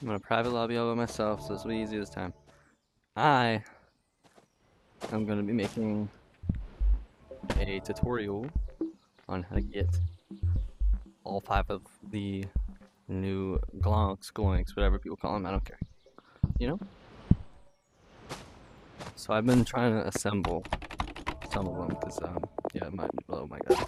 I'm in a private lobby all by myself, so this will be easy this time. I am going to be making a tutorial on how to get all 5 of the new glonks, gloinks, whatever people call them, I don't care. You know? So I've been trying to assemble some of them, because, yeah, oh my god.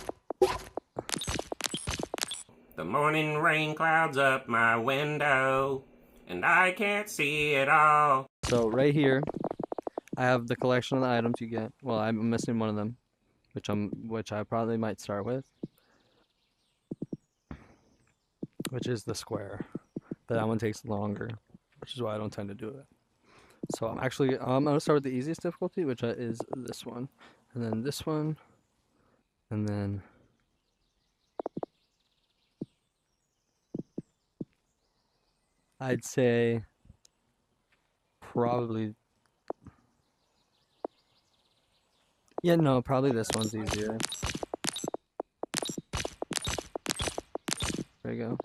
The morning rain clouds up my window, and I can't see it all. So right here, I have the collection of the items you get. Well, I'm missing one of them, which I probably might start with, which is the square. But that one takes longer, which is why I don't tend to do it. So I'm gonna start with the easiest difficulty, which is this one, and then this one, and then I'd say probably, yeah, no, probably this one's easier. There you go.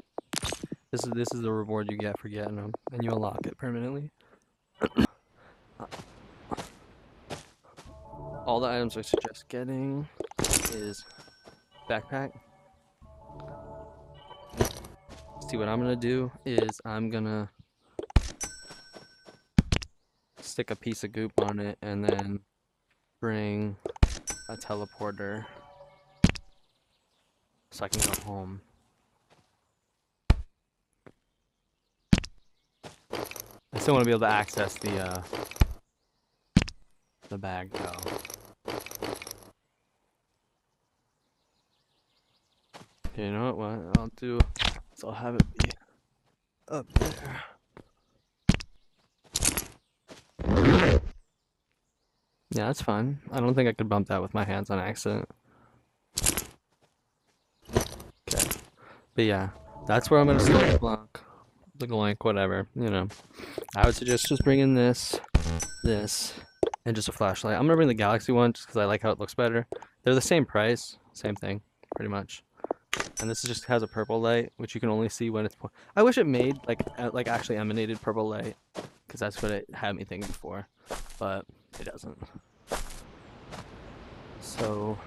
This is the reward you get for getting them, and you unlock it permanently. All the items I suggest getting is backpack. See, what I'm gonna do is I'm gonna stick a piece of goop on it and then bring a teleporter so I can go home. I still want to be able to access the bag though. Okay, you know what I'll do is I'll have it be up there. Yeah, that's fine. I don't think I could bump that with my hands on accident. Okay. But yeah, that's where I'm gonna start the block. The gloink, whatever, you know. I would suggest just bringing this, and just a flashlight. I'm gonna bring the Galaxy one just because I like how it looks better. They're the same price, same thing, pretty much. And this just has a purple light, which you can only see when it's. I wish it made like actually emanated purple light, because that's what it had me thinking before, but it doesn't. So,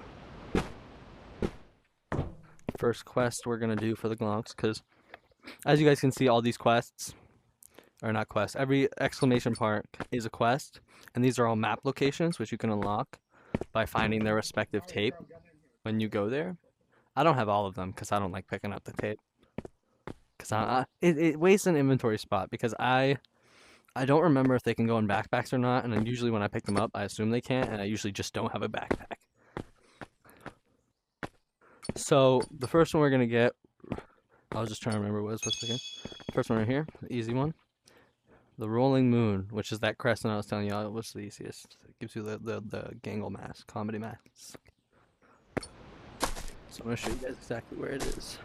first quest we're gonna do for the glonks, because as you guys can see, all these quests, or not quests, every exclamation mark is a quest, and these are all map locations, which you can unlock by finding their respective tape when you go there. I don't have all of them because I don't like picking up the tape, because it wastes an inventory spot, because I don't remember if they can go in backpacks or not, and then usually when I pick them up, I assume they can't, and I usually just don't have a backpack. So the first one we're gonna get, I was just trying to remember what it was for a second. First one right here, the easy one. The Rolling Moon, which is that crescent I was telling you was the easiest. It gives you the Gangle mask, comedy mask. So I'm going to show you guys exactly where it is.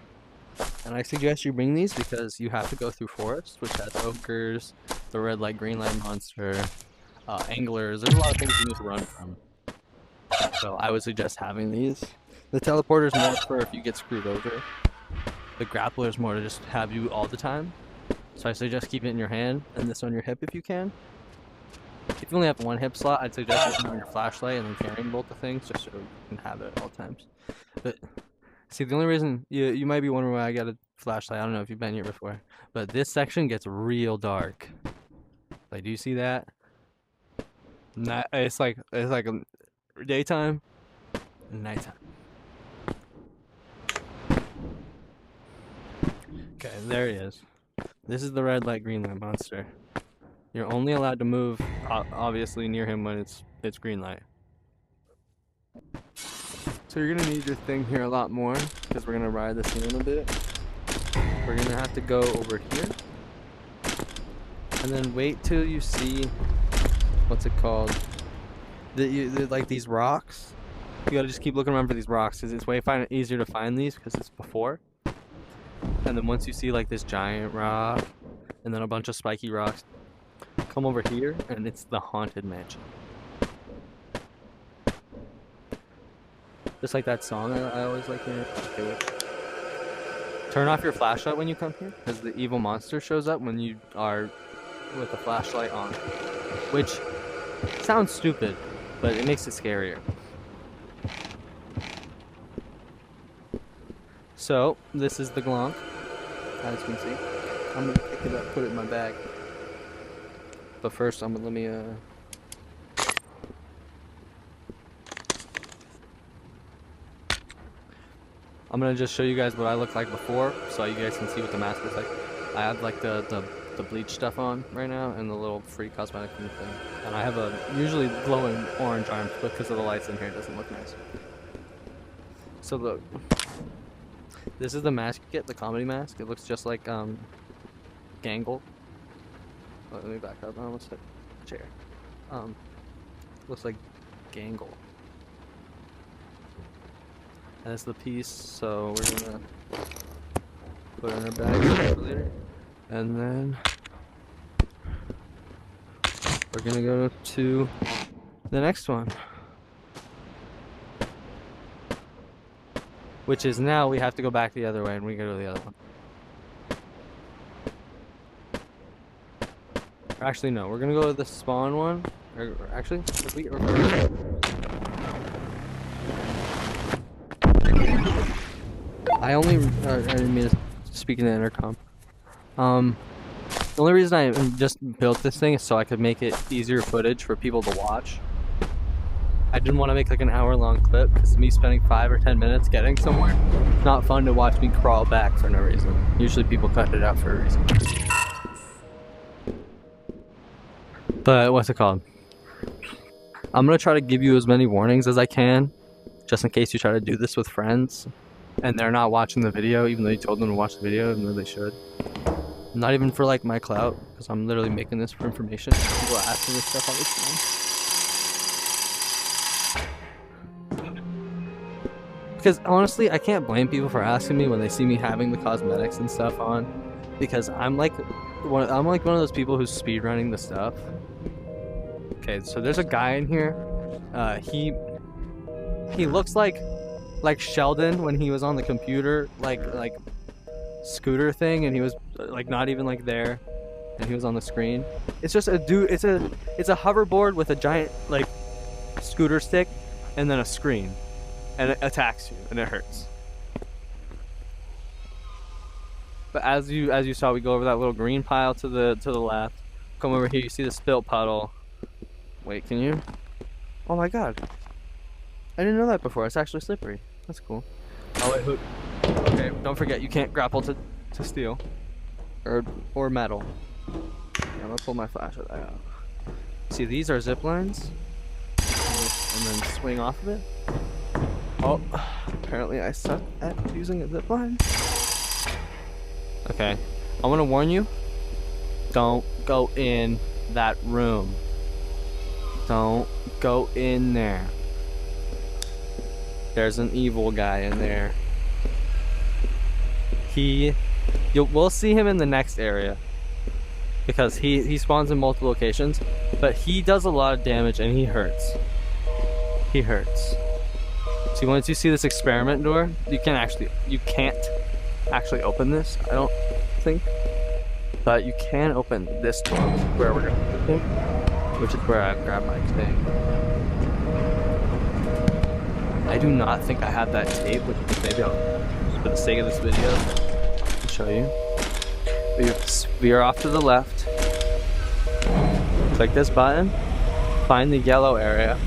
And I suggest you bring these because you have to go through forest, which has ogres, the red light, green light monster, anglers. There's a lot of things you need to run from. So I would suggest having these. The teleporter is more for if you get screwed over. The grappler is more to just have you all the time. So I suggest keeping it in your hand and this on your hip if you can. If you only have one hip slot, I'd suggest using your flashlight and then carrying both the things just so you can have it at all times. But see, the only reason you might be wondering why I got a flashlight, I don't know if you've been here before, but this section gets real dark. Like, do you see that? It's like daytime and nighttime. Okay, there he is. This is the red light, green light monster. You're only allowed to move, obviously, near him when it's green light. So you're gonna need your thing here a lot more, because we're gonna ride this in a bit. We're gonna have to go over here, and then wait till you see, what's it called? Like these rocks. You gotta just keep looking around for these rocks, because it's way easier to find these, because it's before. And then once you see like this giant rock, and then a bunch of spiky rocks, come over here, and it's the Haunted Mansion. Just like that song I always like hearing. Okay, Turn off your flashlight when you come here, because the evil monster shows up when you are with the flashlight on. Which sounds stupid, but it makes it scarier. So, this is the Glonk, as you can see. I'm gonna pick it up, put it in my bag. But first, I'm gonna just show you guys what I look like before, so you guys can see what the mask looks like. I have like the bleach stuff on right now, and the little free cosmetic thing. And I have a usually glowing orange arm, but because of the lights in here, it doesn't look nice. So look, this is the mask you get, the comedy mask. It looks just like Gangle. Let me back up. I almost hit a chair. Looks like Gangle. And that's the piece, so we're gonna put it in our bag for later. And then we're gonna go to the next one, which is now we have to go back the other way, and we go to the other one. Actually, no, we're gonna go to the spawn one. Or actually, if we I didn't mean to speak in the intercom. The only reason I just built this thing is so I could make it easier footage for people to watch. I didn't want to make like an hour-long clip because me spending 5 or 10 minutes getting somewhere, it's not fun to watch me crawl back for no reason. Usually people cut it out for a reason. But what's it called? I'm gonna try to give you as many warnings as I can, just in case you try to do this with friends and they're not watching the video, even though you told them to watch the video, even though they should. Not even for like my clout, because I'm literally making this for information. People ask me this stuff all the time. Because honestly, I can't blame people for asking me when they see me having the cosmetics and stuff on, because I'm like one of those people who's speedrunning the stuff. Okay, so there's a guy in here. He looks like Sheldon when he was on the computer, like scooter thing, and he was like not even like there, and he was on the screen. It's just a dude. It's a hoverboard with a giant like scooter stick, and then a screen, and it attacks you, and it hurts. But as you saw, we go over that little green pile to the left. Come over here, you see the spilt puddle. Wait, can you? Oh my god. I didn't know that before. It's actually slippery. That's cool. Oh wait, who? Okay, don't forget you can't grapple to steel or metal. Yeah, I'm gonna pull my flashlight out. See, these are zip lines, and then swing off of it. Oh, apparently I suck at using a zip line. Okay, I want to warn you. Don't go in that room. Don't go in there. There's an evil guy in there. We'll see him in the next area, because he spawns in multiple locations, but he does a lot of damage and he hurts. He hurts. See, once you see this experiment door, you can't actually open this, I don't think, but you can open this door where we're gonna put him, which is where I grab my thing. I do not think I have that tape, which maybe I'll, for the sake of this video, I'll show you. We are off to the left. Click this button. Find the yellow area.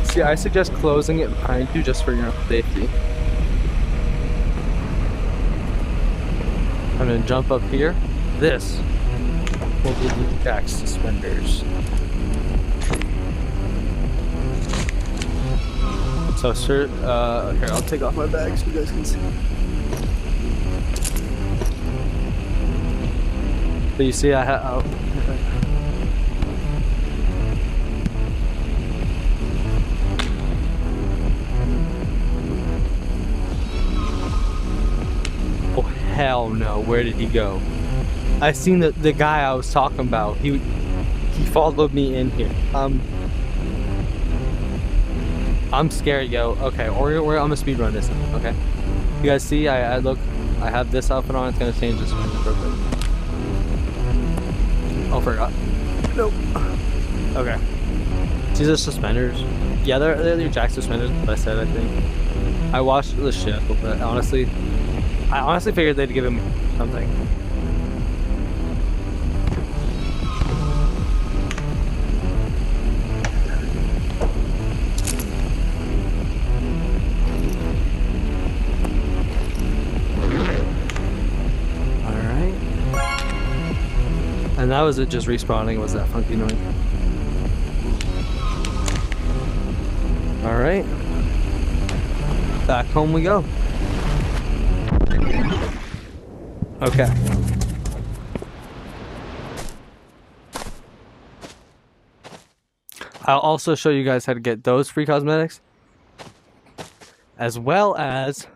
See, I suggest closing it behind you just for your own safety. I'm gonna jump up here. This will give you back suspenders. So, sir, here, I'll take off my bag so you guys can see. So you see, I have. Oh hell no! Where did he go? I seen the guy I was talking about. He followed me in here. I'm scared, yo. Okay, or I'm gonna speedrun this. Okay, you guys see? I look I have this outfit on. It's gonna change this one real quick. Oh, forgot. Nope. Okay. These are suspenders. Yeah, they're your Jack suspenders. What I said, I think. I watched the show, but I honestly figured they'd give him something. And that was it, just respawning was that funky noise. Alright. Back home we go. Okay. I'll also show you guys how to get those free cosmetics, as well as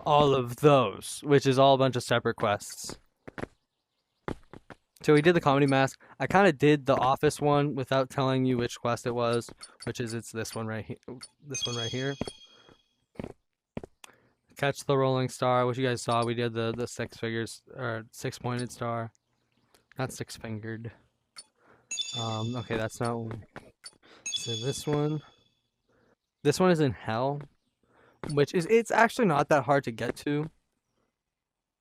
all of those, which is all a bunch of separate quests. So we did the comedy mask. I kind of did the office one without telling you which quest it was, which is it's this one right here. This one right here. Catch the rolling star, which you guys saw. We did the 6 figures or 6-pointed star, not 6-fingered. Okay, that's not one. So this one is in hell, which is it's actually not that hard to get to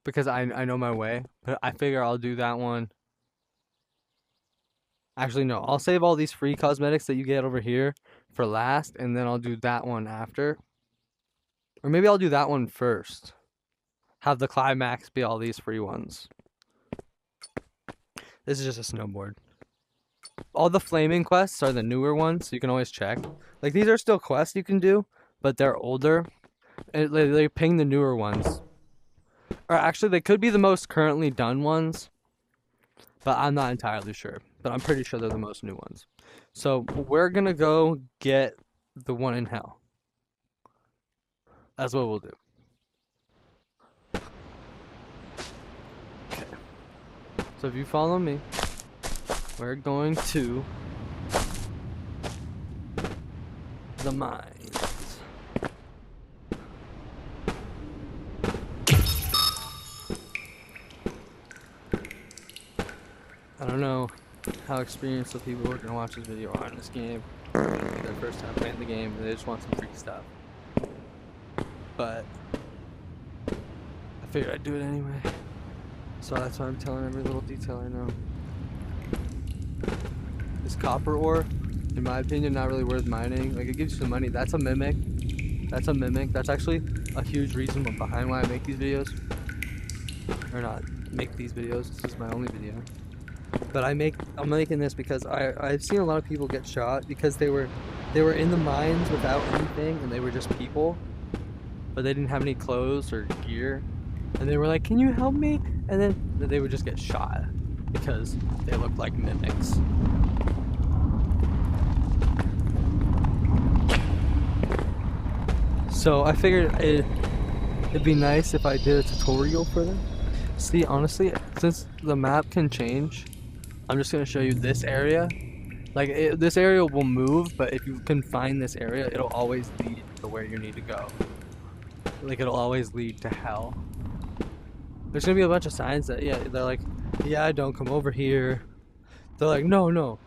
because I know my way, but I figure I'll do that one. Actually, no, I'll save all these free cosmetics that you get over here for last, and then I'll do that one after. Or maybe I'll do that one first. Have the climax be all these free ones. This is just a snowboard. All the flaming quests are the newer ones, so you can always check. Like, these are still quests you can do, but they're older. And they ping the newer ones. Or actually, they could be the most currently done ones, but I'm not entirely sure. But I'm pretty sure they're the most new ones. So we're gonna go get the one in hell. That's what we'll do. Okay. So if you follow me, we're going to the mines. I don't know how experienced the people who are going to watch this video are in this game. It's their first time playing the game, and they just want some free stuff. But I figured I'd do it anyway. So that's why I'm telling every little detail I know. This copper ore, in my opinion, not really worth mining. Like, it gives you some money. That's a mimic. That's a mimic. That's actually a huge reason behind why I make these videos. Or not make these videos. This is my only video. But I'm making this because I've seen a lot of people get shot because they were in the mines without anything, and they were just people, but they didn't have any clothes or gear, and they were like, "Can you help me?" And then they would just get shot because they looked like mimics. So I figured it'd be nice if I did a tutorial for them. See, honestly, since the map can change, I'm just gonna show you this area. Like, this area will move, but if you can find this area, it'll always lead to where you need to go. Like, it'll always lead to hell. There's gonna be a bunch of signs that, yeah, they're like, yeah, don't come over here. They're like, no, no.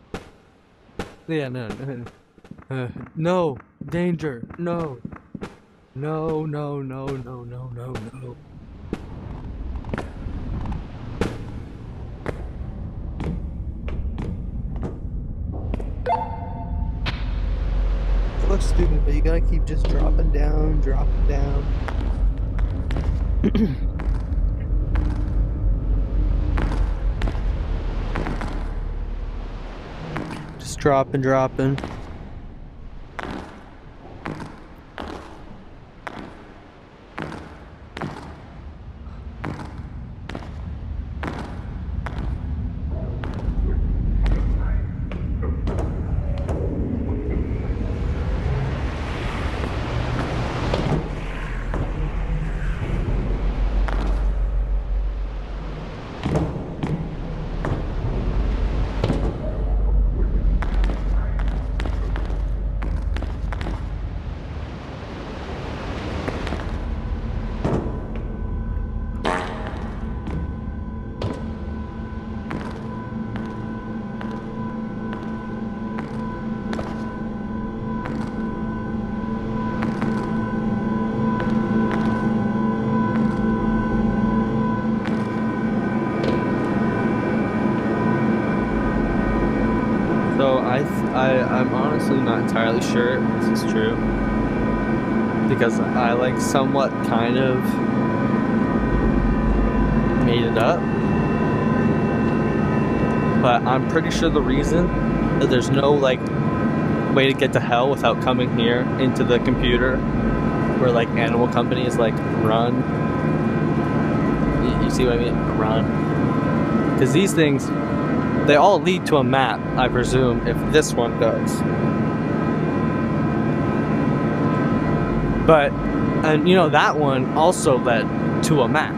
Yeah, no, no, danger, no. No, no, no, no, no, no, no. It looks stupid, but you gotta keep just dropping down, dropping down. Just dropping, dropping. I'm honestly not entirely sure if this is true, because I like somewhat kind of made it up, but I'm pretty sure the reason that there's no like way to get to hell without coming here into the computer where like animal companies like run. You see what I mean? Run. Because these things, they all lead to a map, I presume, if this one does. But, and you know, that one also led to a map.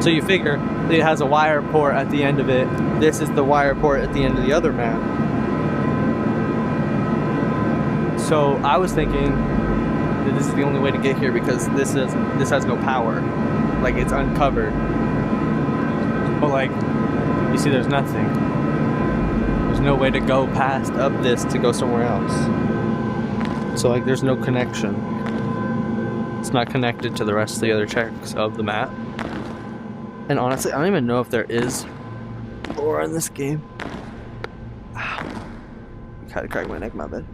So you figure it has a wire port at the end of it. This is the wire port at the end of the other map. So I was thinking that this is the only way to get here because this has no power. Like, it's uncovered. But like, you see there's nothing. There's no way to go past up this to go somewhere else. So like, there's no connection. It's not connected to the rest of the other checks of the map. And honestly, I don't even know if there is lore in this game. Ow. Kind of cracked my neck, my bad.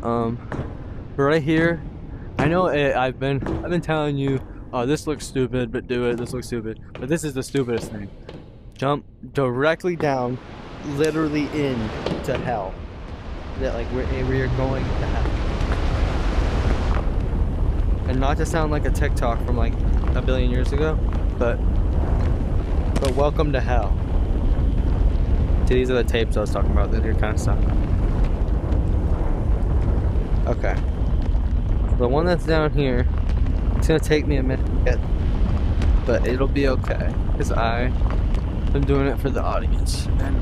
But right here, I know I've been telling you, oh, this looks stupid, but do it. This looks stupid, but this is the stupidest thing. Jump directly down, literally into hell. That like we're going to hell. And not to sound like a TikTok from like a billion years ago, but welcome to hell. See, these are the tapes I was talking about that here kind of stuff. Okay. The one that's down here, it's gonna take me a minute, but it'll be okay, because I'm doing it for the audience, and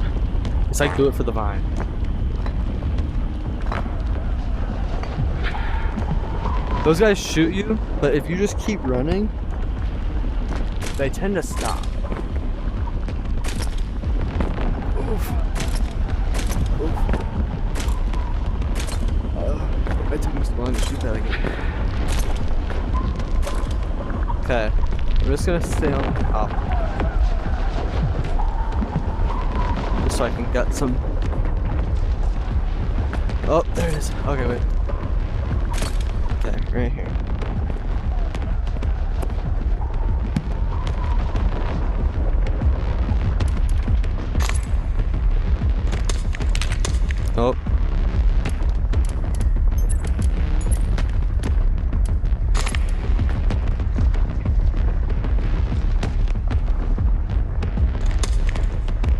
it's like do it for the vine. Those guys shoot you, but if you just keep running, they tend to stop. Oof. Oof. It took me so long to shoot that again. Okay, I'm just gonna stay on top. Just so I can get some. Oh, there it is. Okay, wait. Okay, right here. Oh.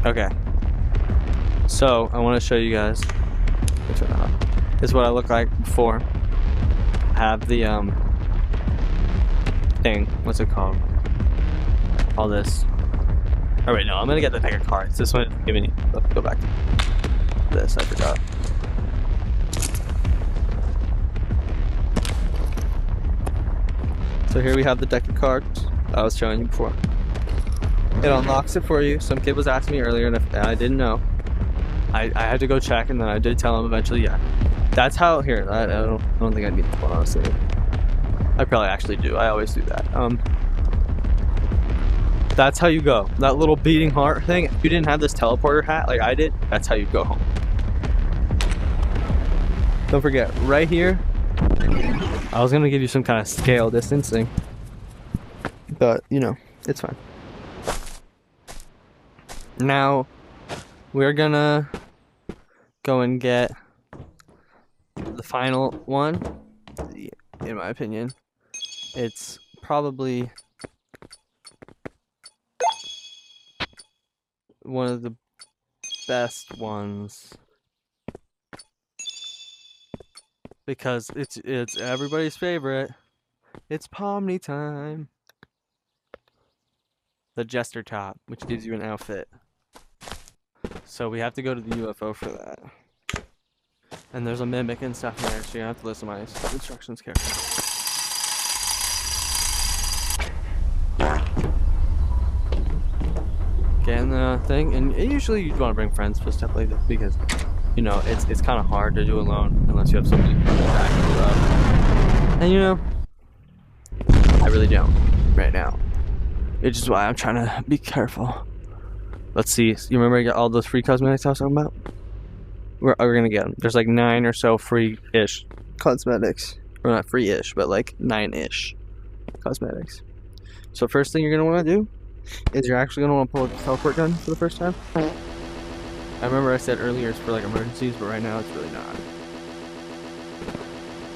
Okay. So, I want to show you guys. This is what I look like before. I have the thing. What's it called? All this. Oh wait, no, I'm gonna get the deck of cards. This one is giving you. Let's go back to this. I forgot. So here we have the deck of cards I was showing you before. It unlocks it for you. Some kid was asking me earlier, and I didn't know. I had to go check, and then I did tell him eventually. Yeah, that's how. Here, I don't think I need the one, honestly. I probably actually do. I always do that. That's how you go. That little beating heart thing. If you didn't have this teleporter hat like I did, that's how you go home. Don't forget, right here. I was gonna give you some kind of scale distancing, but you know, it's fine. Now, we're gonna go and get the final one. In my opinion, it's probably one of the best ones because it's everybody's favorite. It's Pomni time. The Jester top, which gives you an outfit. So we have to go to the UFO for that. And there's a mimic and stuff there, so you have to listen to my instructions carefully. Get in the thing, and usually you'd want to bring friends for stuff like this because, you know, it's kind of hard to do alone unless you have somebody to back you up. And you know, I really don't right now. Which is why I'm trying to be careful. Let's see. You remember I got all those free cosmetics I was talking about? We're gonna get them. There's like 9 or so free-ish cosmetics. Or not free-ish, but like 9-ish cosmetics. So first thing you're gonna want to do is you're actually gonna want to pull a teleport gun for the first time. I remember I said earlier it's for like emergencies, but right now it's really not.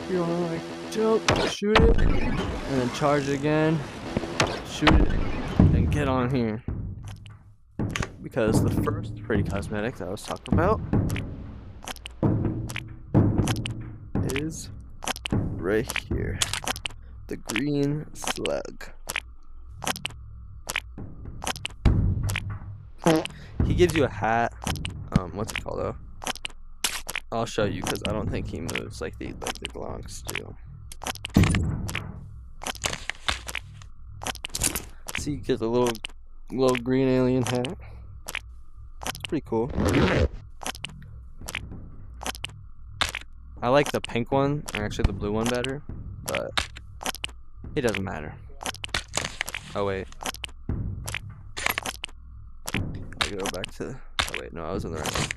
You wanna like jump, shoot it, and then charge it again, shoot it, and get on here. Because the first free cosmetic that I was talking about is right here. The green slug. He gives you a hat. What's it called though? I'll show you because I don't think he moves like the glonks do. See, you get the little green alien hat. It's pretty cool. I like the pink one, or actually the blue one better, but it doesn't matter. Oh wait. I go back to. Oh wait, no, I was in the right one.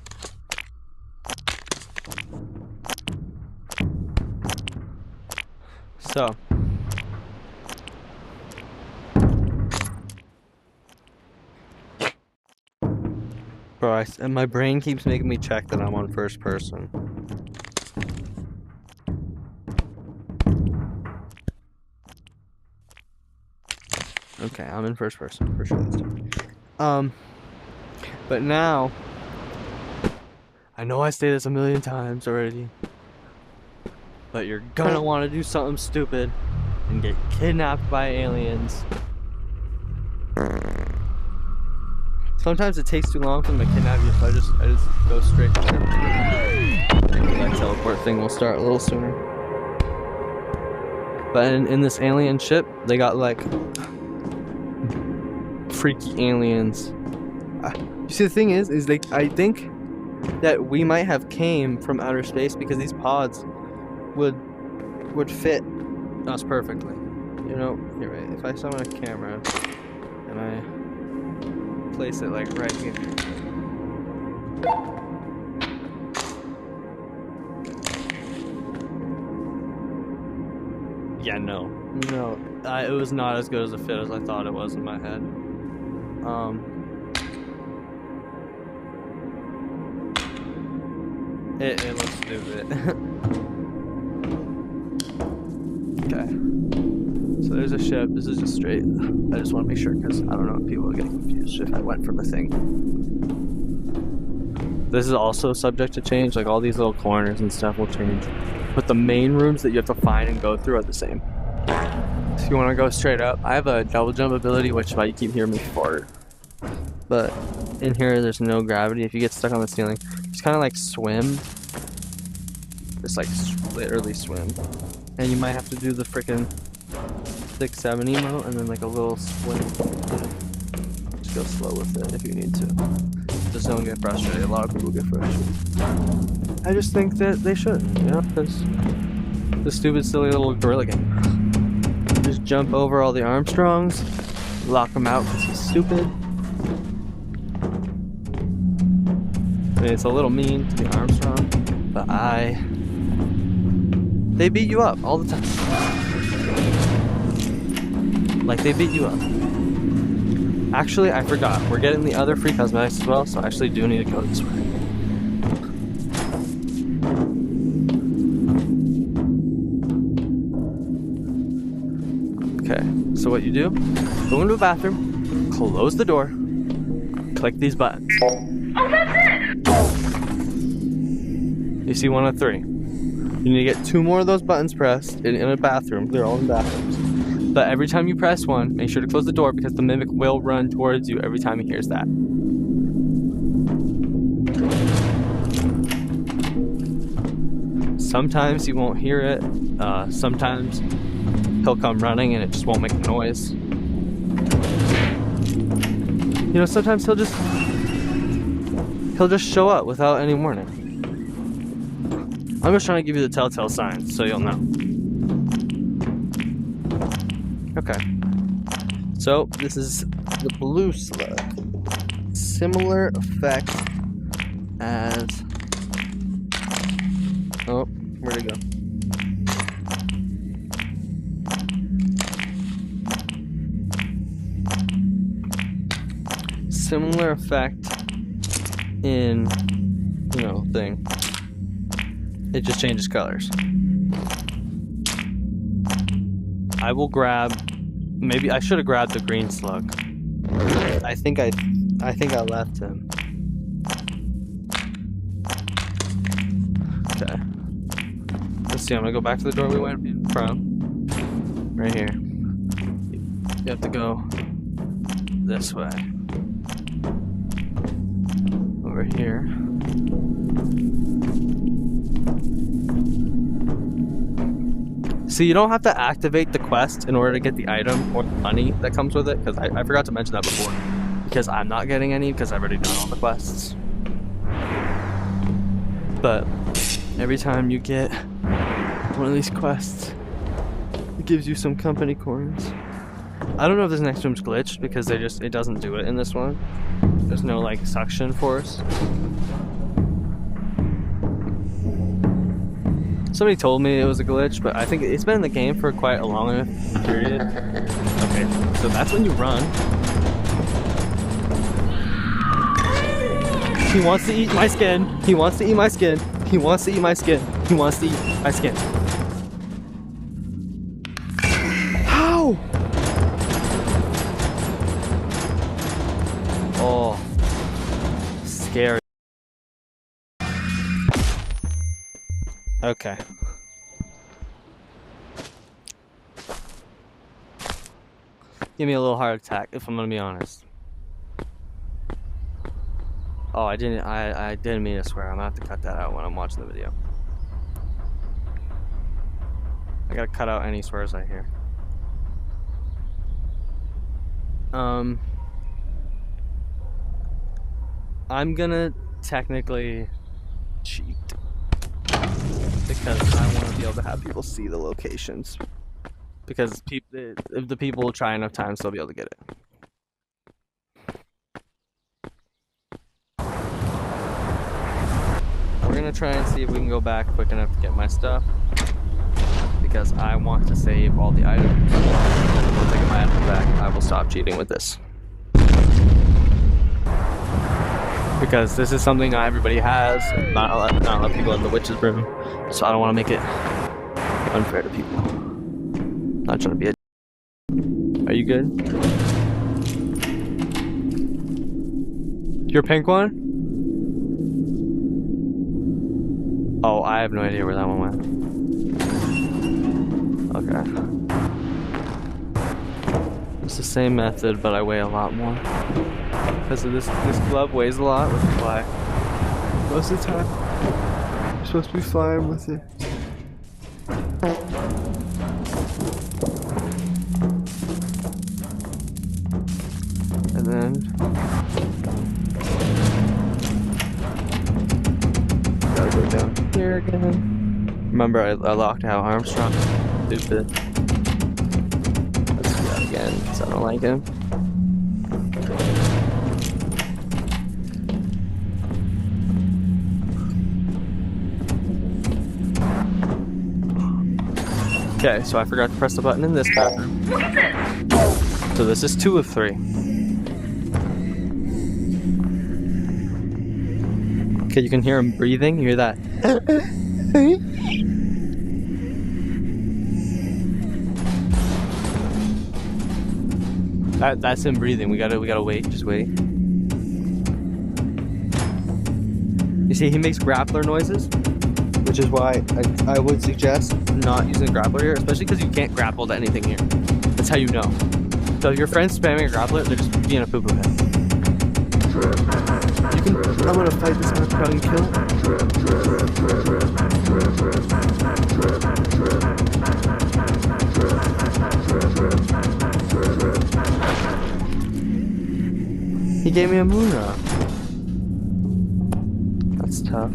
So, bro, and my brain keeps making me check that I'm on first person. Okay, I'm in first person for sure this time. But now, I know I say this a million times already, but you're gonna want to do something stupid and get kidnapped by aliens. Sometimes it takes too long for them to kidnap you, so I just go straight to them. That teleport thing will start a little sooner. But in this alien ship, they got like freaky aliens. You see, the thing is like I think that we might have came from outer space because these pods would fit us perfectly. You know, here, wait, if I summon a camera and I place it like right here. Yeah, no, it was not as good as a fit as I thought it was in my head. It looks stupid. Okay. So there's a ship. This is just straight. I just want to make sure because I don't know if people will get confused if I went from a thing. This is also subject to change. Like all these little corners and stuff will change. But the main rooms that you have to find and go through are the same. If you want to go straight up, I have a double jump ability, which is why you keep hearing me fart. But in here, there's no gravity. If you get stuck on the ceiling, just kind of like swim. Just like literally swim. And you might have to do the freaking 6-7 emote and then like a little swim. Just go slow with it if you need to. Just don't get frustrated. A lot of people get frustrated. I just think that they should, you know, because the stupid, silly little gorilla game. Just jump over all the Armstrongs, lock him out because he's stupid. I mean, it's a little mean to the Armstrong, but they beat you up all the time. Like, they beat you up. Actually, I forgot. We're getting the other free cosmetics as well, so I actually do need to go this way. Okay, so what you do, go into a bathroom, close the door, click these buttons. Oh, that's it! You see 1 of 3. You need to get 2 more of those buttons pressed in a bathroom. They're all in bathrooms. But every time you press one, make sure to close the door because the mimic will run towards you every time he hears that. Sometimes he won't hear it. Sometimes he'll come running and it just won't make a noise. You know, sometimes he'll just show up without any warning. I'm just trying to give you the telltale signs so you'll know. Okay. So this is the blue slug. Let's similar effect as... Oh, where'd it go? Similar effect in, you know, thing. It just changes colors. I will grab... Maybe I should have grabbed the green slug. I think I left him. Okay. Let's see, I'm gonna go back to the door we went in from. Right here. You have to go this way. Over here. See, you don't have to activate the quest in order to get the item or the money that comes with it, because I forgot to mention that before. Because I'm not getting any, because I've already done all the quests. But every time you get one of these quests, it gives you some company coins. I don't know if this next room's glitched, because it doesn't do it in this one. There's no, like, suction force. Somebody told me it was a glitch, but I think it's been in the game for quite a long enough period. Okay, so that's when you run. He wants to eat my skin. He wants to eat my skin. He wants to eat my skin. He wants to eat my skin. How? Oh, scary. Okay. Give me a little heart attack, if I'm gonna be honest. Oh, I didn't mean to swear. I'm gonna have to cut that out when I'm watching the video. I gotta cut out any swears I hear. I'm gonna technically cheat. Because I want to be able to have people see the locations. Because if the people try enough times, they'll be able to get it. We're gonna try and see if we can go back quick enough to get my stuff. Because I want to save all the items. And then once I get my items back, I will stop cheating with this. Because this is something not everybody has. Not a lot of people in the witch's room. So I don't want to make it unfair to people. Not trying to be a... Are you good? Your pink one? Oh, I have no idea where that one went. Okay. It's the same method, but I weigh a lot more. Because of this glove weighs a lot, which is why most of the time you're supposed to be fine with it. And then gotta go down here again. Remember, I locked out Armstrong. Stupid. Let's do that again because I don't like him. Okay, so I forgot to press the button in this bathroom. So this is 2 of 3. Okay, you can hear him breathing. You hear that? That's him breathing. We gotta wait. Just wait. You see, he makes grappler noises, which is why I would suggest not using a grappler here, especially because you can't grapple to anything here. That's how you know. So if your friend's spamming a grappler, they're just being a poo-poo head. I'm gonna fight this guy until you kill. He gave me a moon rock. That's tough.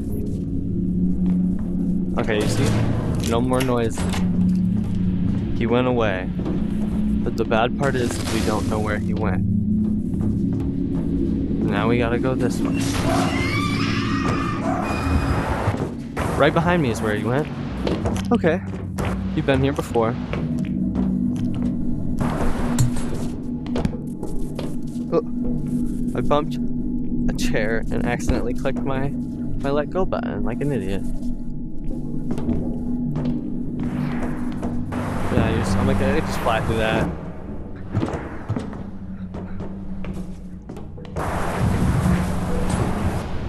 Okay, you see? No more noise. He went away. But the bad part is we don't know where he went. Now now we gotta go this way. Right behind me is where you went. Okay. You've been here before. Oh, I bumped a chair and accidentally clicked my let go button like an idiot. Yeah, I'm like, I just fly through that.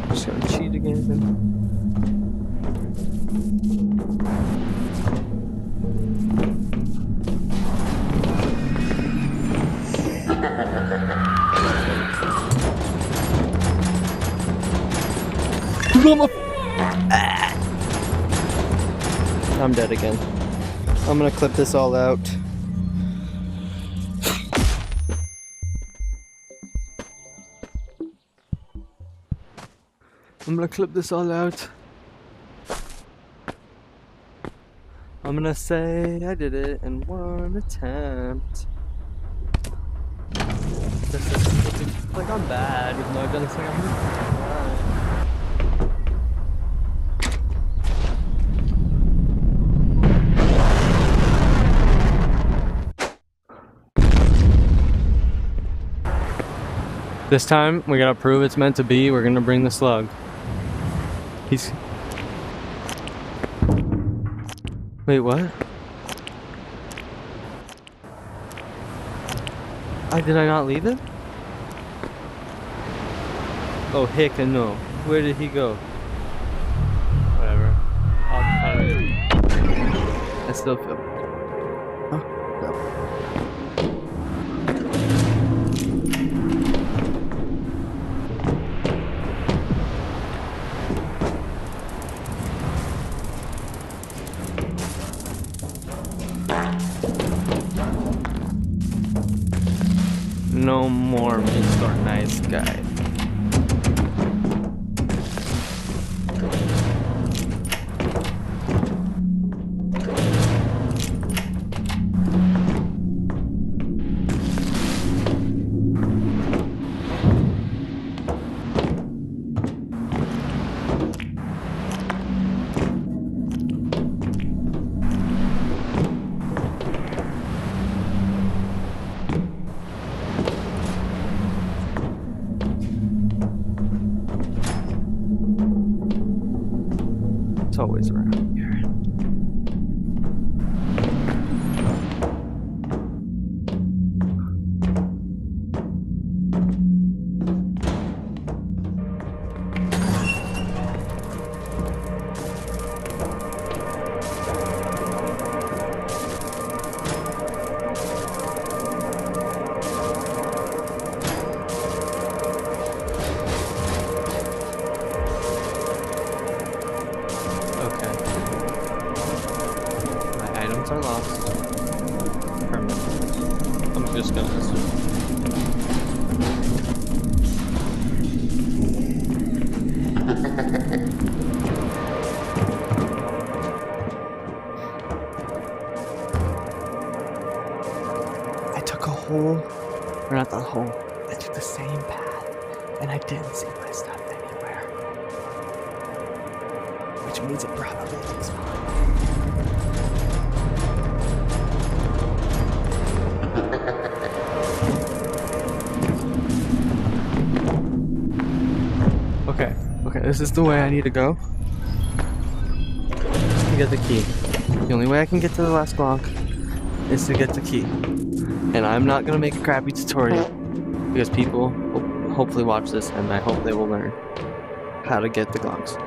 Just gonna cheat again. I'm dead again. I'm gonna clip this all out. I'm gonna clip this all out. I'm gonna say I did it in one attempt. This is like I'm bad, even though I've done this like 100 times. This time, we're gonna prove it's meant to be. We're gonna bring the slug. He's... Wait, what? Did I not leave it? Oh, heck no. Where did he go? Whatever. I still feel... Oh, no. No more Mr. Nice Guy. It's always around here. Are lost permanently. I'm just gonna assume. I took a hole, or not the hole. I took the same path, and I didn't see my stuff anywhere, which means it probably is fine. Okay, this is the way I need to go to get the key. The only way I can get to the last block is to get the key. And I'm not gonna make a crappy tutorial because people will hopefully watch this and I hope they will learn how to get the glocks.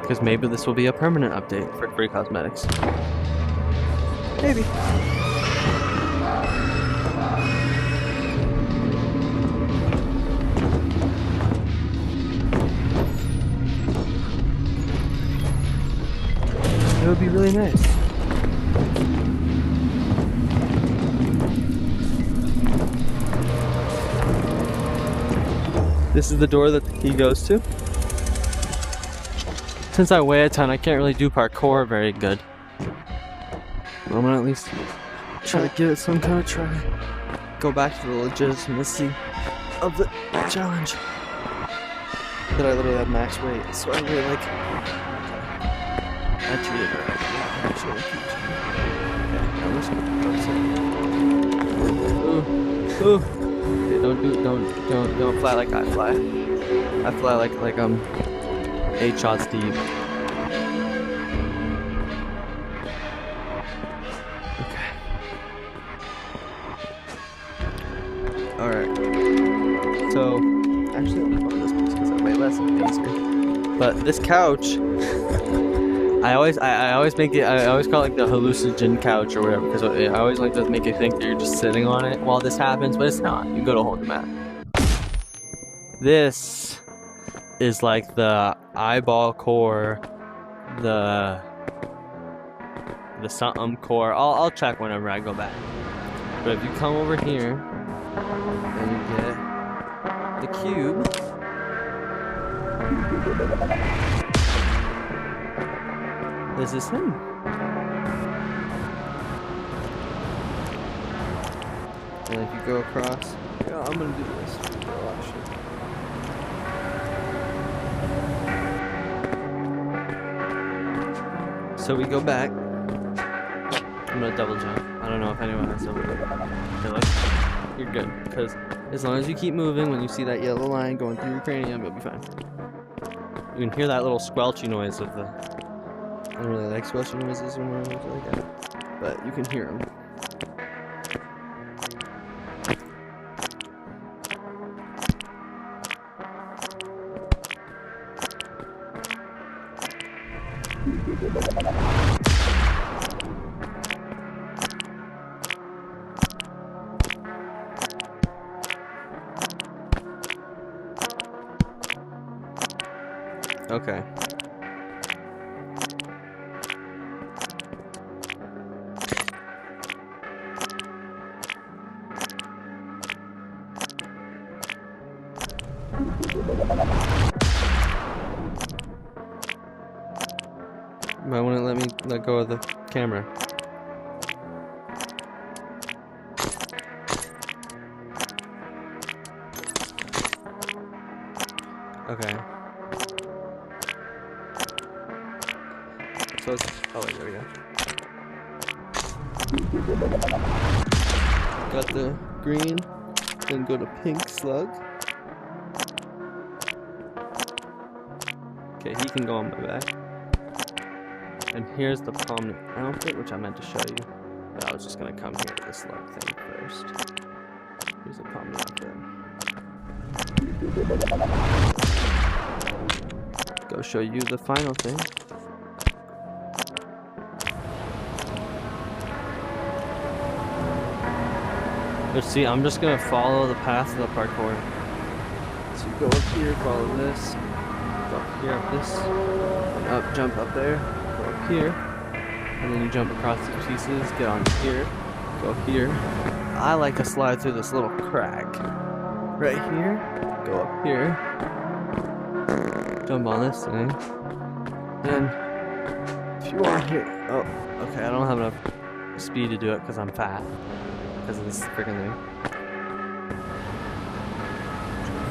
Because maybe this will be a permanent update for free cosmetics. Maybe. It would be really nice. This is the door that the key goes to. Since I weigh a ton, I can't really do parkour very good. I'm gonna at least try to give it some kind of try. Go back to the legitimacy of the challenge. that I literally have max weight, so I really like. I cheated already. Yeah, actually, I keep cheating. Okay, now I'm just gonna ooh. Okay, don't fly like I fly. I fly like 8 shots deep. Okay. Alright. So actually I'll move on this piece because I way less than easier. But this couch, I always make it. I always call it like the hallucinogen couch or whatever, because I always like to make it think that you're just sitting on it while this happens, but it's not. You go to hold the map. This is like the eyeball core, the something core. I'll check whenever I go back. But if you come over here and you get the cube. This is him. And if you go across, yeah, I'm gonna do this. Oh, shit. So we go back. I'm gonna double jump. I don't know if anyone has double jump. Okay, look. You're good, because as long as you keep moving, when you see that yellow line going through your cranium, you'll be fine. You can hear that little squelchy noise of the. I don't really like squelchy noises when I'm like that, but you can hear them. Okay. Might want to let me let go of the camera. Okay. So it's, oh wait, there we go. Got the green, then go to pink slug. Okay, he can go on my back. And here's the prominent outfit, which I meant to show you. But I was just gonna come here to the slug thing first. Here's the prominent outfit. Go show you the final thing. But see, I'm just gonna follow the path of the parkour. So you go up here, follow this, go up here, up this, and up, jump up there, go up here, and then you jump across these pieces, get on here, go here. I like to slide through this little crack. Right here, go up here, jump on this thing, and if you want here, oh, okay, I don't have enough speed to do it because I'm fat. Because of this freaking thing.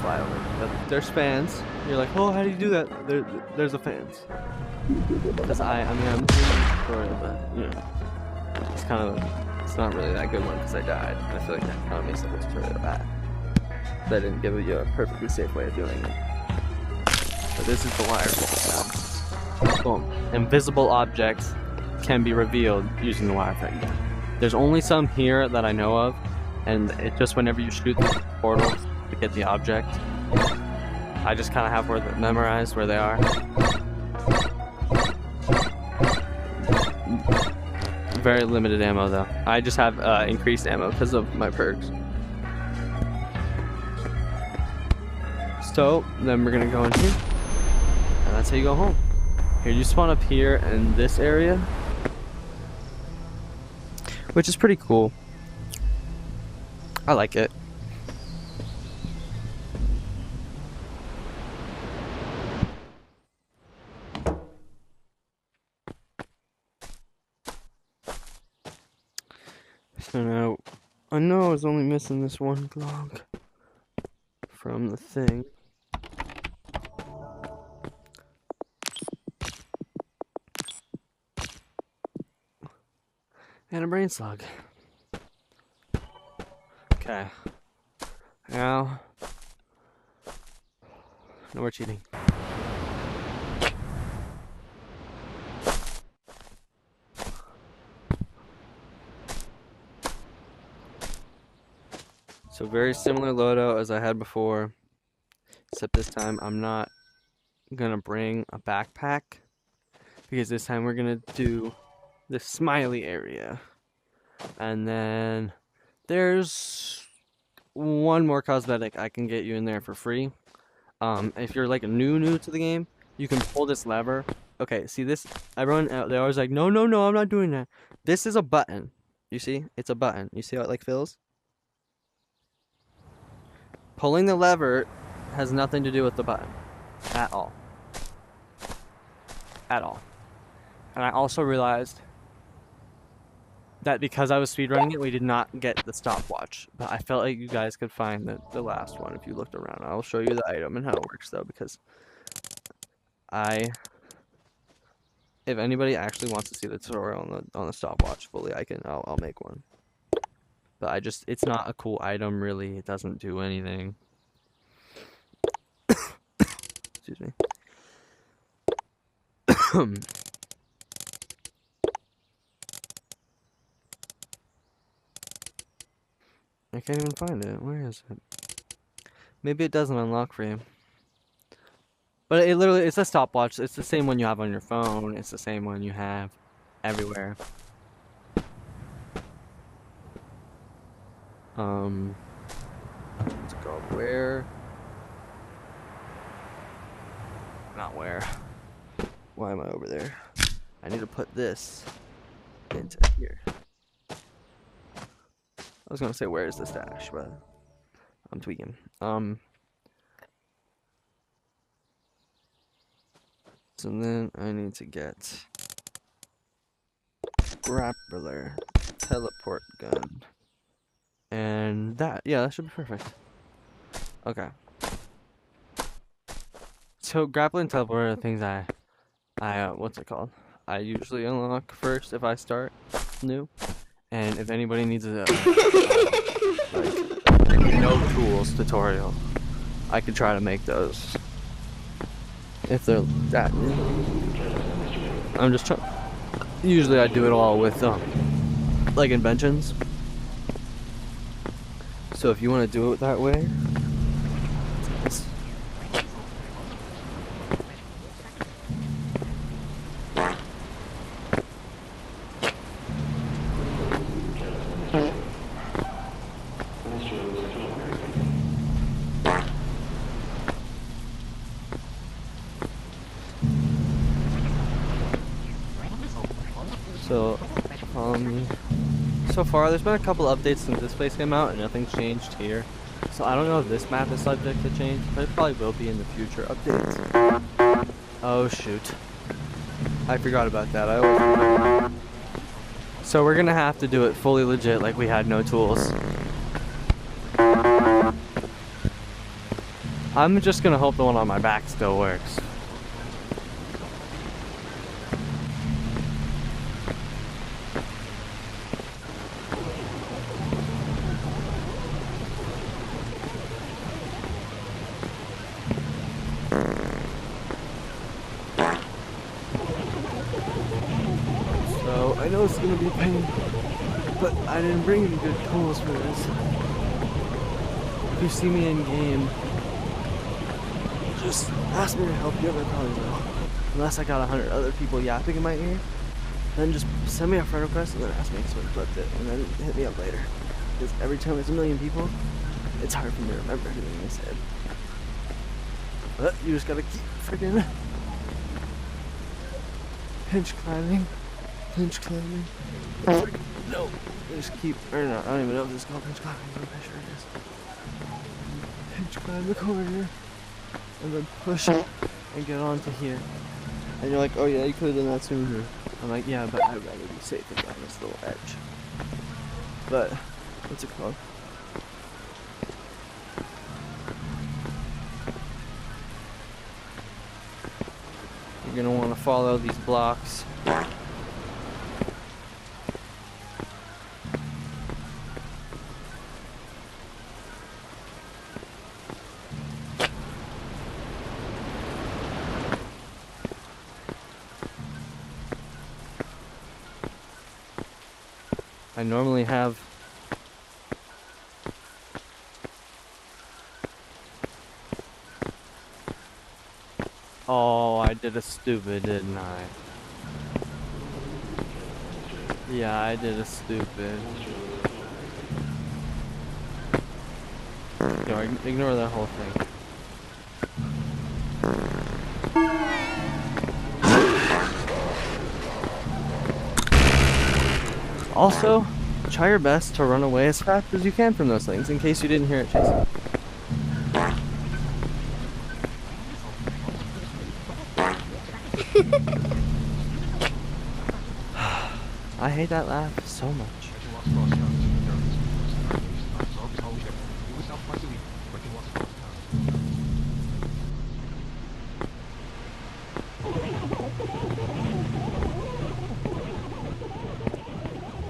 Fly over. But there's fans. You're like, oh, how do you do that? There's the fans. Because I'm in the story, but you know, it's not really that good one because I died. I feel like that kind of makes it look really bad. That didn't give you a perfectly safe way of doing it. But this is the wire now. Boom. Invisible objects can be revealed using the wireframe. There's only some here that I know of, and it's just whenever you shoot the portals to get the object. I just kind of have memorized where they are. Very limited ammo though. I just have increased ammo because of my perks. So then we're gonna go in here, and that's how you go home. Here you spawn up here in this area, which is pretty cool. I like it. So now, I know I was only missing this one block from the thing. brain slug. Okay. Now, no more cheating. So very similar loadout as I had before, except this time I'm not gonna bring a backpack because this time we're gonna do the smiley area. And then there's one more cosmetic I can get you in there for free. If you're like new to the game, you can pull this lever. Okay, see this? Everyone, they're always like, no, I'm not doing that. This is a button. You see? It's a button. You see how it like fills? Pulling the lever has nothing to do with the button. At all. At all. And I also realized that because I was speedrunning it, we did not get the stopwatch. But I felt like you guys could find the last one if you looked around. I'll show you the item and how it works though, because if anybody actually wants to see the tutorial on the stopwatch fully, I'll make one. But it's not a cool item really. It doesn't do anything. Excuse me. I can't even find it. Where is it? Maybe it doesn't unlock for you. But it's a stopwatch. It's the same one you have on your phone. It's the same one you have everywhere. What's it called? Where? Not where. Why am I over there? I need to put this into here. I was gonna say where is the stash, but I'm tweaking. So then I need to get grappler, teleport gun, and that should be perfect. Okay. So grappler and teleport are the things I what's it called? I usually unlock first if I start new, and if anybody needs a like no tools tutorial, I could try to make those. If they're that new. I'm just trying. Usually I do it all with like inventions. So if you want to do it that way, so far there's been a couple updates since this place came out and nothing's changed here. So I don't know if this map is subject to change, but it probably will be in the future updates. Oh shoot. I forgot about that. I always forget. So we're gonna have to do it fully legit like we had no tools. I'm just gonna hope the one on my back still works. I know it's gonna be a pain, but I didn't bring any good tools for this. If you see me in game, just ask me to help you, and I probably will. Unless I got 100 other people yapping in my ear, then just send me a friend request and then ask me so I flipped it, and then hit me up later. Because every time there's a million people, it's hard for me to remember everything they said. But you just gotta keep freaking pinch climbing. Pinch climbing. No. Just keep, or no, I don't even know if this is called pinch climbing, but I'm pretty sure it is. Pinch climb the corner, and then push it, and get onto here. And you're like, oh yeah, you could have done that sooner. I'm like, yeah, but I'd rather be safe and on this little edge. But, what's it called? You're gonna want to follow these blocks. I normally have... Oh, I did a stupid, didn't I? Yeah, I did a stupid. Ignore that whole thing. Also, try your best to run away as fast as you can from those things, in case you didn't hear it chasing. I hate that laugh so much.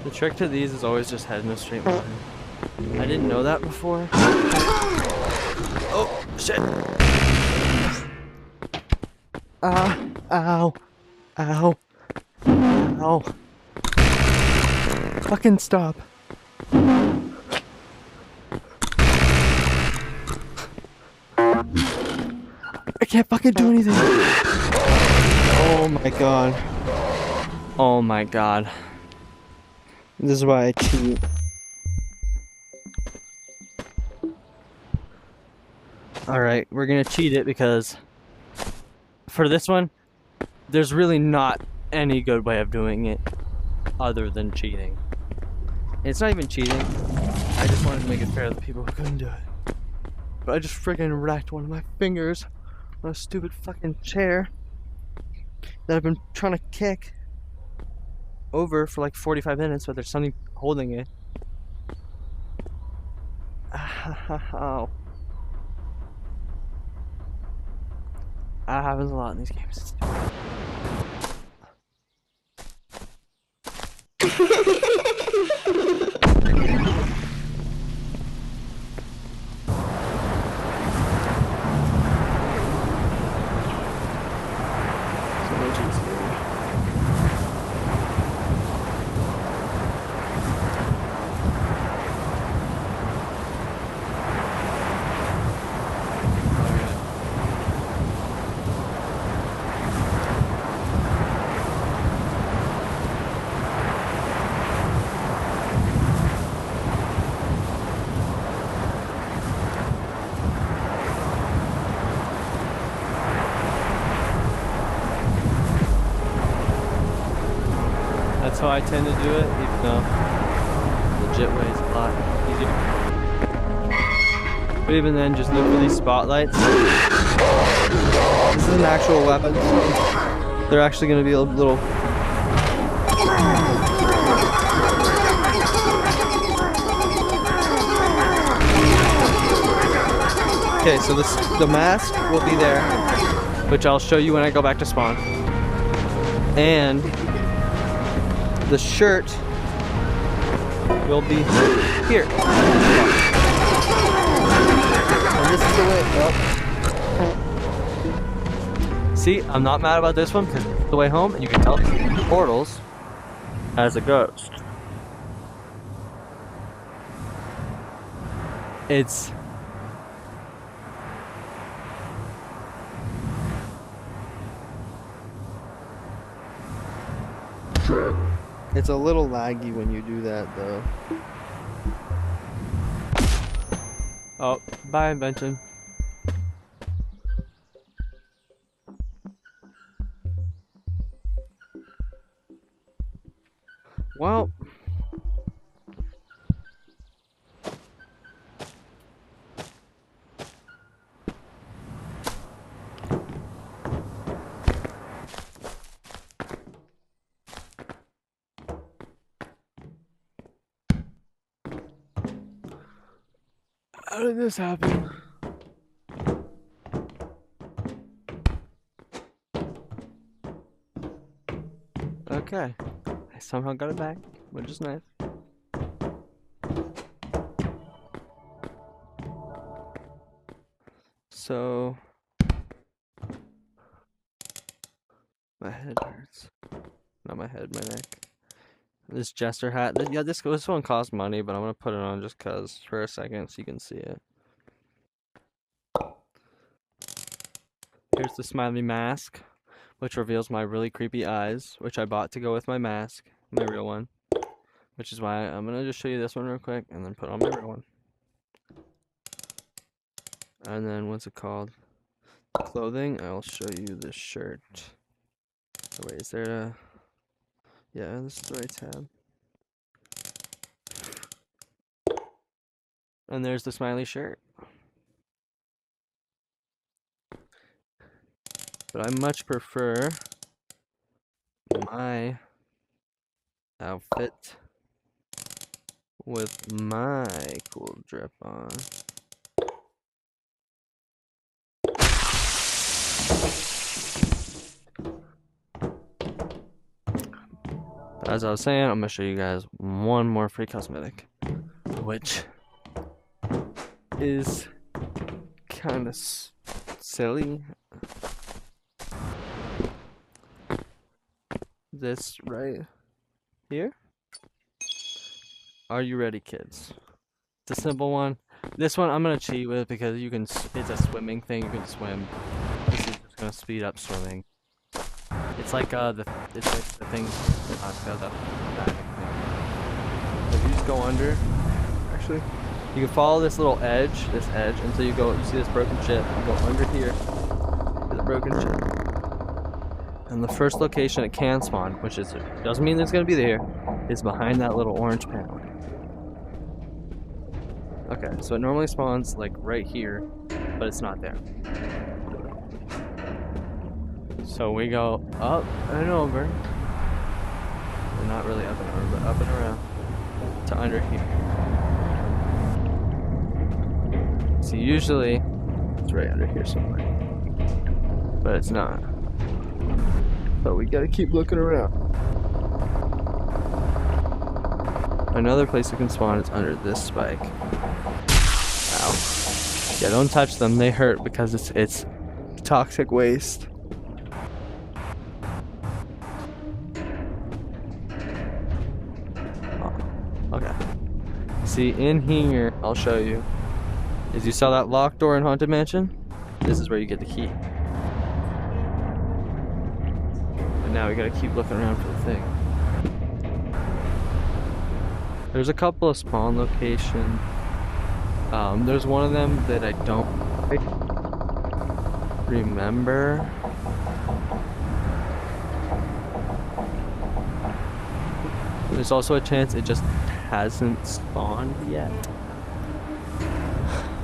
The trick to these is always just head in a straight line. I didn't know that before. Oh, shit. Ow. Ow. Ow. Fucking stop. I can't fucking do anything. Oh my god. Oh my god. This is why I cheat. Alright, we're gonna cheat it because for this one, there's really not any good way of doing it other than cheating. It's not even cheating. I just wanted to make it fair to the people who couldn't do it. But I just freaking wrecked one of my fingers on a stupid fucking chair that I've been trying to kick over for like 45 minutes, but there's something holding it. Ow. That happens a lot in these games. That's how I tend to do it, even though the legit way is a lot easier. But even then, just look for these spotlights. This is an actual weapon, so they're actually going to be a little... Okay, so the mask will be there, which I'll show you when I go back to spawn. And the shirt will be here. And this is the way. Oh. See, I'm not mad about this one because it's the way home, and you can tell portals as a ghost. It's a little laggy when you do that, though. Oh, bye, invention. Well, how did this happen? Okay, I somehow got it back, which is nice. So, my head hurts. Not my head, my neck. This jester hat. Yeah, this one costs money, but I'm gonna put it on just cause for a second so you can see it. Here's the smiley mask, which reveals my really creepy eyes, which I bought to go with my mask, my real one. Which is why I'm gonna just show you this one real quick and then put on my real one. And then what's it called? Clothing. I'll show you this shirt. Oh, wait, is there a? Yeah, this is the right tab. And there's the smiley shirt. But I much prefer my outfit with my cool drip on. But as I was saying, I'm gonna show you guys one more free cosmetic, which is kind of silly. This right here. Are you ready, kids? It's a simple one. This one I'm gonna cheat with because you can. It's a swimming thing. You can swim. This is just gonna speed up swimming. It's like the thing. The back thing. So if you just go under, actually, you can follow this little edge, until you go. You see this broken ship. You go under here to the broken ship. And the first location it can spawn, which is doesn't mean it's gonna be there, is behind that little orange panel. Okay, so it normally spawns like right here, but it's not there. So we go up and over. Well, not really up and over, but up and around to under here. So usually it's right under here somewhere, but it's not. But we gotta keep looking around. Another place it can spawn is under this spike. Ow. Yeah, don't touch them. They hurt because it's toxic waste. Oh, okay. See, in here, I'll show you. Is you saw that locked door in Haunted Mansion? This is where you get the key. Now we gotta keep looking around for the thing. There's a couple of spawn locations. There's one of them that I don't remember. There's also a chance it just hasn't spawned yet.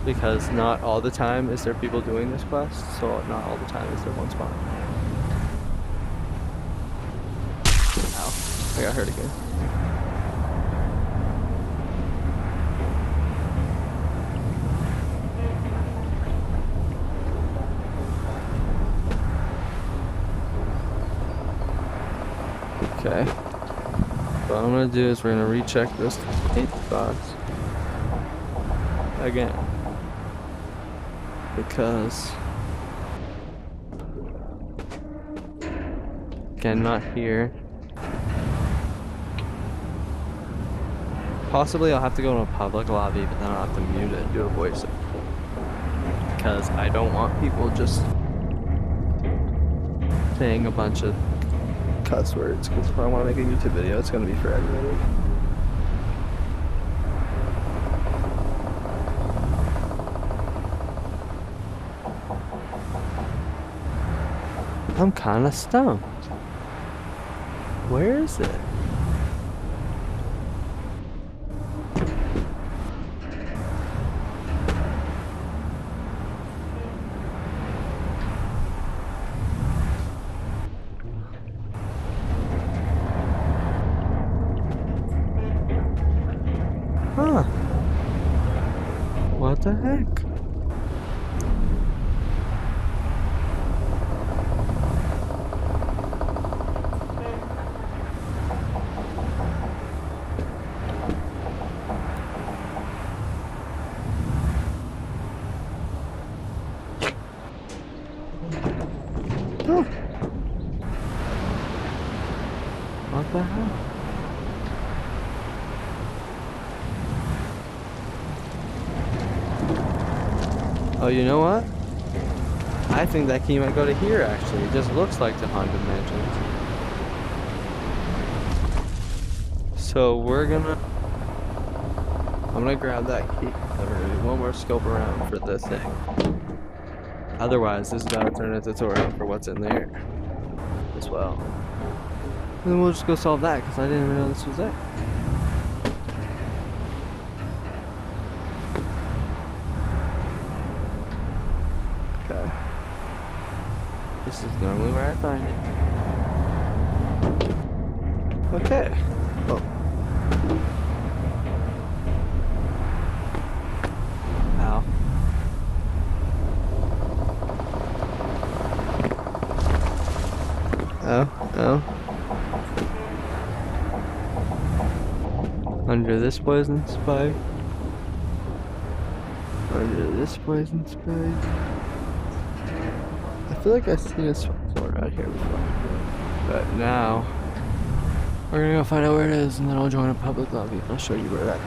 Because not all the time is there people doing this quest, so not all the time is there one spawn. I got hurt again. Okay. What I'm gonna do is we're gonna recheck this 8 box again. Because again, not here. Possibly I'll have to go to a public lobby, but then I'll have to mute it and do a voice. Because I don't want people just saying a bunch of cuss words. Because if I want to make a YouTube video, it's going to be for everybody. I'm kind of stumped. Where is it? Huh. What the heck? Huh. What the hell? you know what? I think that key might go to here, actually. It just looks like the Haunted Mansions. So I'm gonna grab that key. We're gonna do one more scope around for this thing. Otherwise, this is gotta turn a tutorial for what's in there as well. And then we'll just go solve that, because I didn't even know this was there. Okay. This is normally where I find it. Okay. Oh. Ow. Oh, oh. Under this poison spike. Under this poison spike. I feel like I've seen this one around here before. But now, we're gonna go find out where it is, and then I'll join a public lobby. I'll show you where that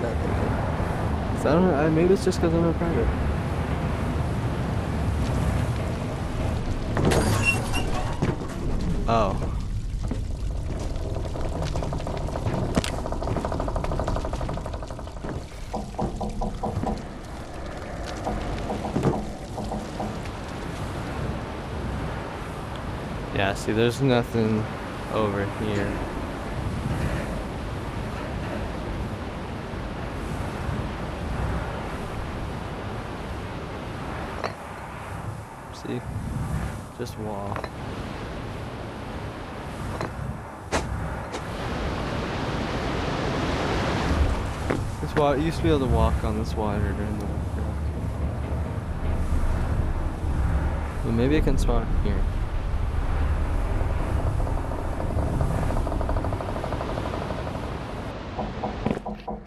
thing is. 'Cause I don't know, maybe it's just because I'm in private. Oh. Yeah, see, there's nothing over here. See? Just wall. This water, you used to be able to walk on this water during the winter. But maybe it can spawn here.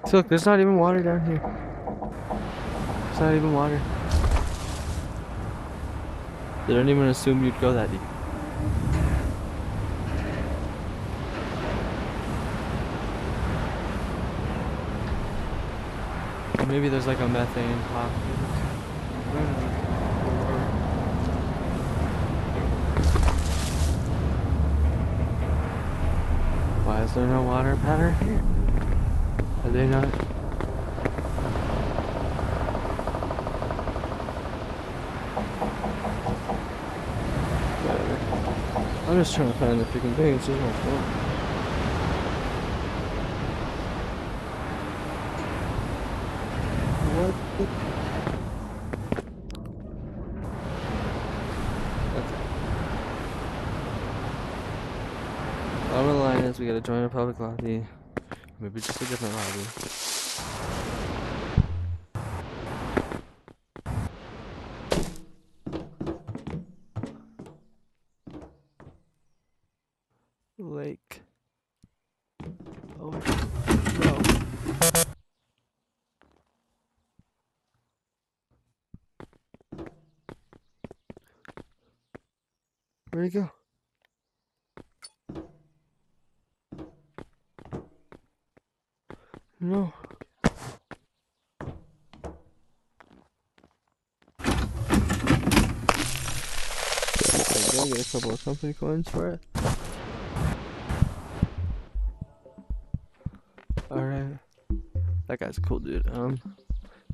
So look, there's not even water down here. There's not even water. They don't even assume you'd go that deep. Maybe there's like a methane pop. Why is there no water pattern here? Are they not? Whatever. I'm just trying to find the freaking thing. It's just my phone. What the? Okay. Bottom of the line is we gotta join a public lobby. Maybe just a different lobby. Lake. Oh no. Where'd he go? No. I'll get a couple of company coins for it. Alright. That guy's a cool dude.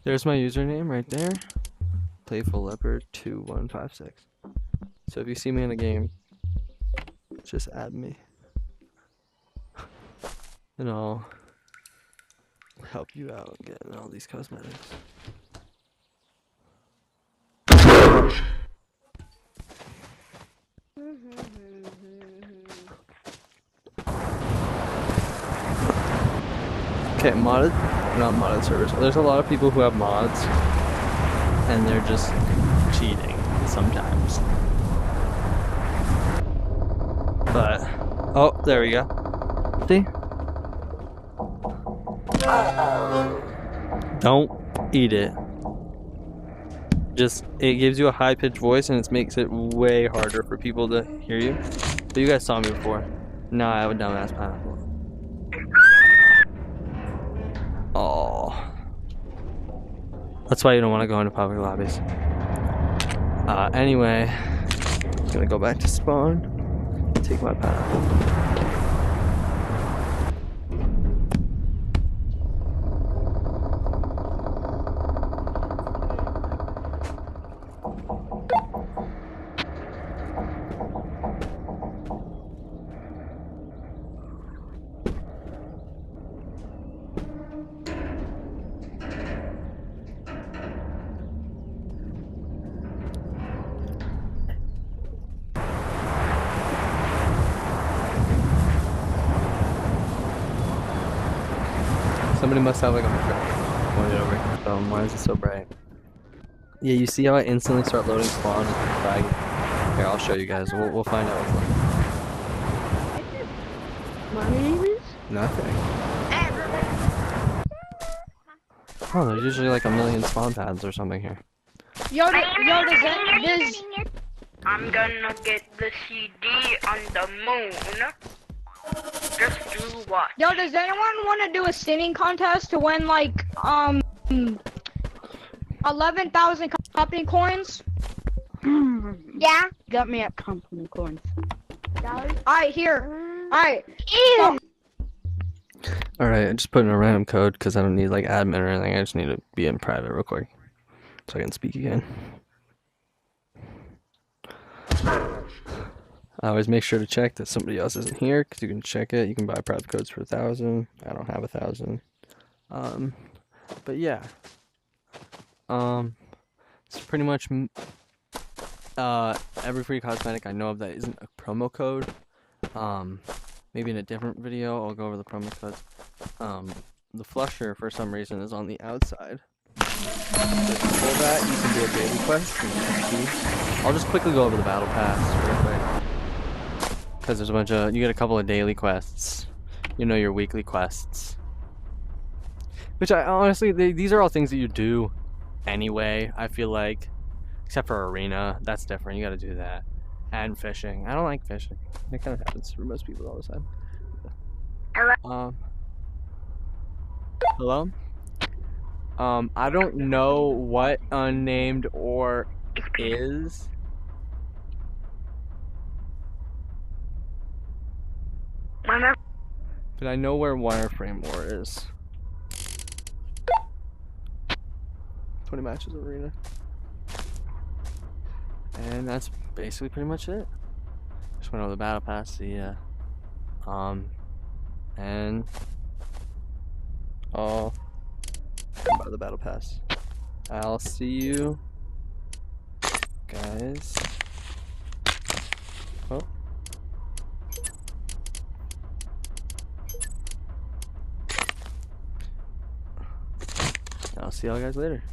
There's my username right there. Playful Leopard 2156. So if you see me in a game, just add me. And I'll help you out getting all these cosmetics. Okay, not modded servers. There's a lot of people who have mods, and they're just cheating sometimes. But, oh, there we go. See? Don't eat it. Just, it gives you a high-pitched voice and it makes it way harder for people to hear you. But you guys saw me before. Now I have a dumbass pineapple. Oh. That's why you don't want to go into public lobbies. Anyway, I'm gonna go back to spawn, take my path. Somebody must have like a microphone pointed over here. Why is it so bright? Yeah, you see how I instantly start loading spawn and flag? Here, I'll show you guys. We'll find out what's like. My name is? Nothing. Oh, there's usually like a million spawn pads or something here. Yo, does I'm gonna get the CD on the moon. Just do what? Yo, does anyone want to do a singing contest to win like 11,000 company coins? Yeah. Got me at company coins. Alright, here. Alright. Ew. Alright, I just put in a random code because I don't need like admin or anything. I just need to be in private real quick so I can speak again. I always make sure to check that somebody else isn't here because you can check it. You can buy private codes for 1,000. I don't have 1,000. But yeah. It's pretty much every free cosmetic I know of that isn't a promo code. Maybe in a different video I'll go over the promo codes. The flusher for some reason is on the outside. So for that you can do a daily quest. I'll just quickly go over the battle pass real quick. Because there's you get a couple of daily quests. You know, your weekly quests. Which I honestly, these are all things that you do anyway, I feel like. Except for arena, that's different, you gotta do that. And fishing. I don't like fishing. It kind of happens for most people all the time. Hello? I don't know what unnamed ore is. But I know where wireframe ore is. 20 matches arena. And that's basically pretty much it. Just went over the battle pass, and I'll buy the battle pass. I'll see you guys. Oh. I'll see y'all guys later.